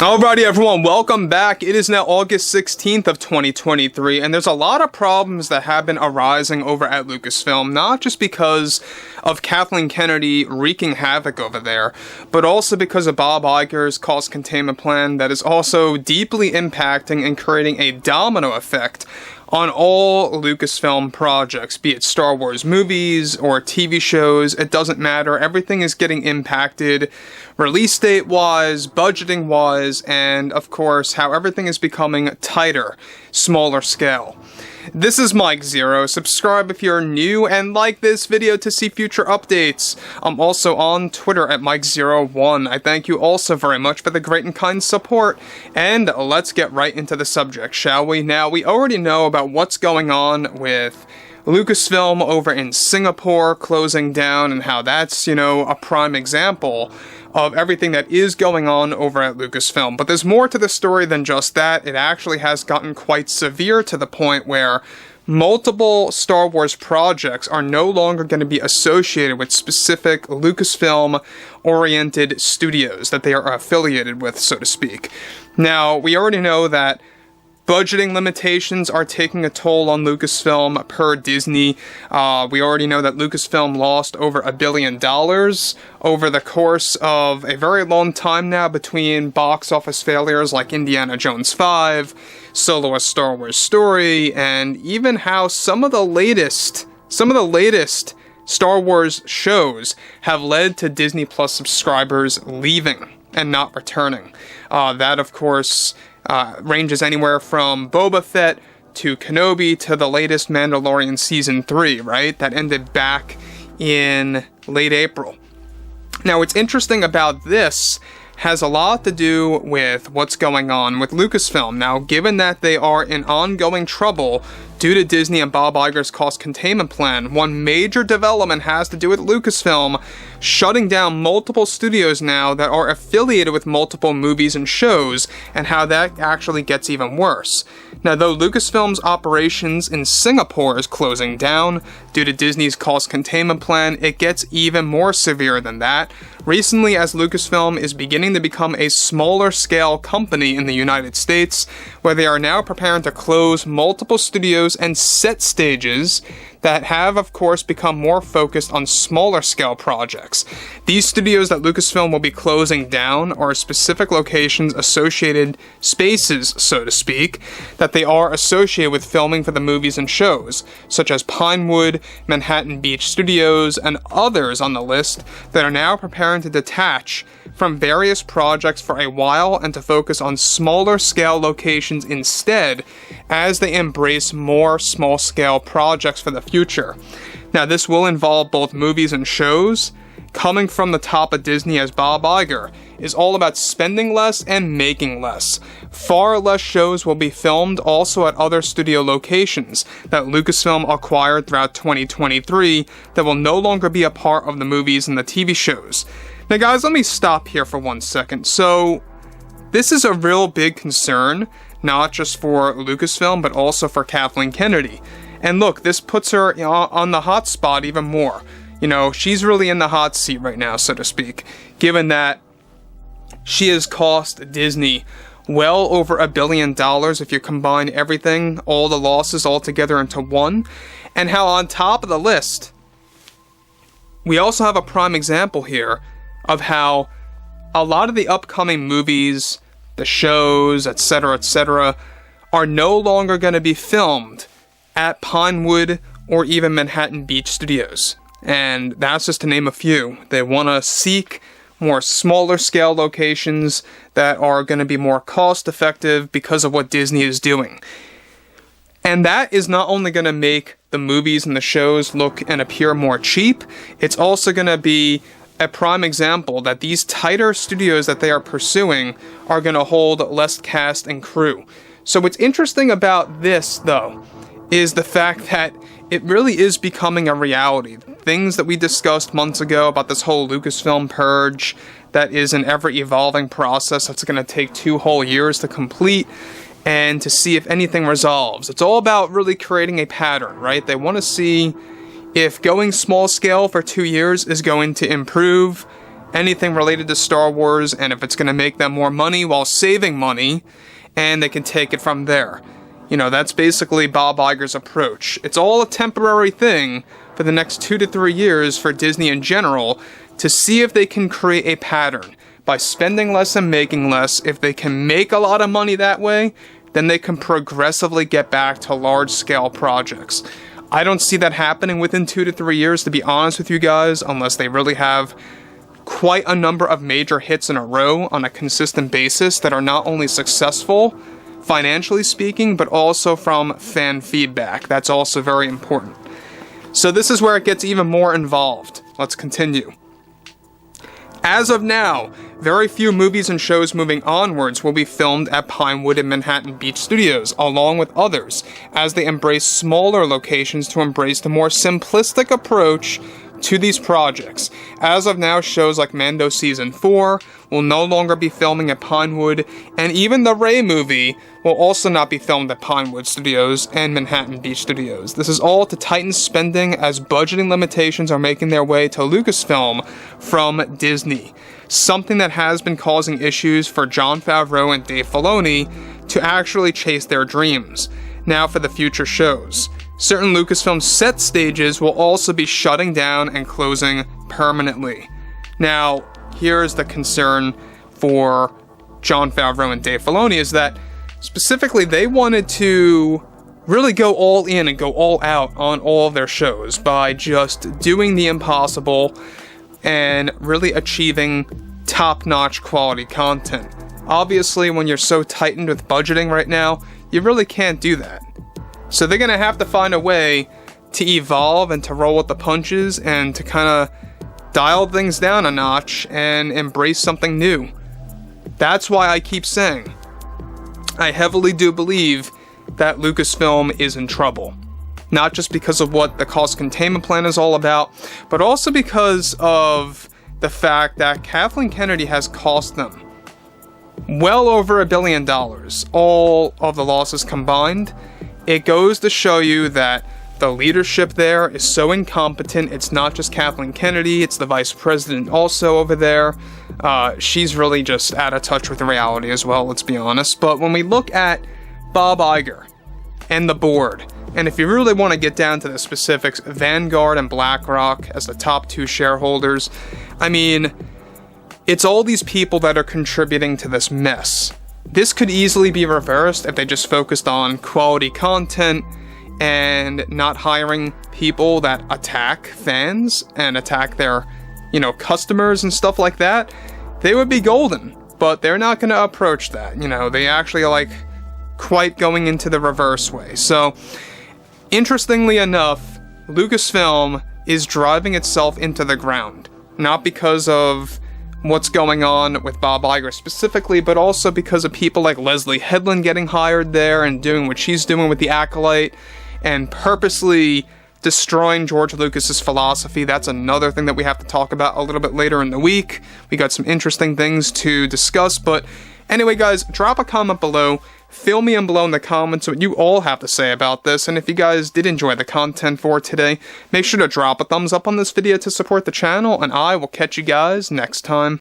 Alrighty everyone, welcome back. It is now August 16th of 2023, and there's a lot of problems that have been arising over at Lucasfilm, not just because of Kathleen Kennedy wreaking havoc over there, but also because of Bob Iger's cost containment plan that is also deeply impacting and creating a domino effect on all Lucasfilm projects, be it Star Wars movies or TV shows. It doesn't matter. Everything is getting impacted, release date wise, budgeting wise, and of course how everything is becoming tighter, smaller scale. This is Mike Zero. Subscribe if you're new and like this video to see future updates. I'm also on Twitter at Mike01. I thank you also very much for the great and kind support. And let's get right into the subject, shall we? Now, we already know about what's going on with Lucasfilm over in Singapore closing down and how that's, a prime example of everything that is going on over at Lucasfilm. But there's more to the story than just that. It actually has gotten quite severe to the point where multiple Star Wars projects are no longer going to be associated with specific Lucasfilm-oriented studios that they are affiliated with, so to speak. Now, we already know that budgeting limitations are taking a toll on Lucasfilm per Disney. We already know that Lucasfilm lost over $1 billion over the course of a very long time now between box office failures like Indiana Jones 5, Solo: A Star Wars Story, and even how some of the latest Star Wars shows have led to Disney Plus subscribers leaving and not returning. That, of course, ranges anywhere from Boba Fett to Kenobi to the latest Mandalorian Season 3, right? That ended back in late April. Now, what's interesting about this has a lot to do with what's going on with Lucasfilm. Now, given that they are in ongoing trouble due to Disney and Bob Iger's cost containment plan, one major development has to do with Lucasfilm shutting down multiple studios now that are affiliated with multiple movies and shows, and how that actually gets even worse. Now, though Lucasfilm's operations in Singapore is closing down due to Disney's cost containment plan, it gets even more severe than that. Recently, as Lucasfilm is beginning to become a smaller scale company in the United States, where they are now preparing to close multiple studios and set stages that have, of course, become more focused on smaller scale projects. These studios that Lucasfilm will be closing down are specific locations, associated spaces, so to speak, that they are associated with filming for the movies and shows, such as Pinewood, Manhattan Beach Studios, and others on the list that are now preparing to detach from various projects for a while and to focus on smaller scale locations instead as they embrace more small scale projects for the future. Now, this will involve both movies and shows. Coming from the top of Disney as Bob Iger is all about spending less and making less. Far less shows will be filmed also at other studio locations that Lucasfilm acquired throughout 2023 that will no longer be a part of the movies and the TV shows. Now guys, let me stop here for 1 second. So, this is a real big concern, not just for Lucasfilm, but also for Kathleen Kennedy. And look, this puts her on the hot spot even more. She's really in the hot seat right now, so to speak, given that she has cost Disney well over $1 billion if you combine everything, all the losses all together into one, and how on top of the list, we also have a prime example here of how a lot of the upcoming movies, the shows, etc., are no longer going to be filmed at Pinewood or even Manhattan Beach Studios. And that's just to name a few. They want to seek more smaller scale locations that are going to be more cost effective because of what Disney is doing. And that is not only going to make the movies and the shows look and appear more cheap, it's also going to be a prime example that these tighter studios that they are pursuing are going to hold less cast and crew. So what's interesting about this, though, is the fact that it really is becoming a reality. Things that we discussed months ago about this whole Lucasfilm purge that is an ever-evolving process that's going to take 2 whole years to complete and to see if anything resolves. It's all about really creating a pattern, right? They want to see if going small scale for 2 years is going to improve anything related to Star Wars, and if it's going to make them more money while saving money, and they can take it from there. You know, that's basically Bob Iger's approach. It's all a temporary thing for the next 2 to 3 years for Disney in general, to see if they can create a pattern. By spending less and making less, if they can make a lot of money that way, then they can progressively get back to large-scale projects. I don't see that happening within 2 to 3 years, to be honest with you guys, unless they really have quite a number of major hits in a row on a consistent basis that are not only successful, financially speaking, but also from fan feedback. That's also very important. So this is where it gets even more involved. Let's continue. As of now, very few movies and shows moving onwards will be filmed at Pinewood and Manhattan Beach Studios, along with others, as they embrace smaller locations to embrace the more simplistic approach to these projects. As of now, shows like Mando Season 4 will no longer be filming at Pinewood, and even the Rey movie will also not be filmed at Pinewood Studios and Manhattan Beach Studios. This is all to tighten spending as budgeting limitations are making their way to Lucasfilm from Disney. Something that has been causing issues for Jon Favreau and Dave Filoni to actually chase their dreams. Now for the future shows. Certain Lucasfilm set stages will also be shutting down and closing permanently. Now, here's the concern for Jon Favreau and Dave Filoni, is that specifically they wanted to really go all in and go all out on all of their shows by just doing the impossible and really achieving top-notch quality content. Obviously, when you're so tightened with budgeting right now, you really can't do that. So they're going to have to find a way to evolve and to roll with the punches and to kind of dial things down a notch and embrace something new. That's why I keep saying, I heavily do believe that Lucasfilm is in trouble. Not just because of what the cost containment plan is all about, but also because of the fact that Kathleen Kennedy has cost them well over $1 billion, all of the losses combined. It goes to show you that the leadership there is so incompetent. It's not just Kathleen Kennedy, it's the vice president also over there. She's really just out of touch with reality as well, let's be honest. But when we look at Bob Iger and the board, and if you really want to get down to the specifics, Vanguard and BlackRock as the top 2 shareholders, I mean, it's all these people that are contributing to this mess. This could easily be reversed if they just focused on quality content and not hiring people that attack fans and attack their, customers and stuff like that. They would be golden, but they're not going to approach that. They actually like quite going into the reverse way. So, interestingly enough, Lucasfilm is driving itself into the ground, not because of what's going on with Bob Iger specifically, but also because of people like Leslie Headland getting hired there and doing what she's doing with The Acolyte and purposely destroying George Lucas's philosophy. That's another thing that we have to talk about a little bit later in the week. We got some interesting things to discuss, but anyway, guys, drop a comment below. Fill me in below in the comments what you all have to say about this, and if you guys did enjoy the content for today, make sure to drop a thumbs up on this video to support the channel, and I will catch you guys next time.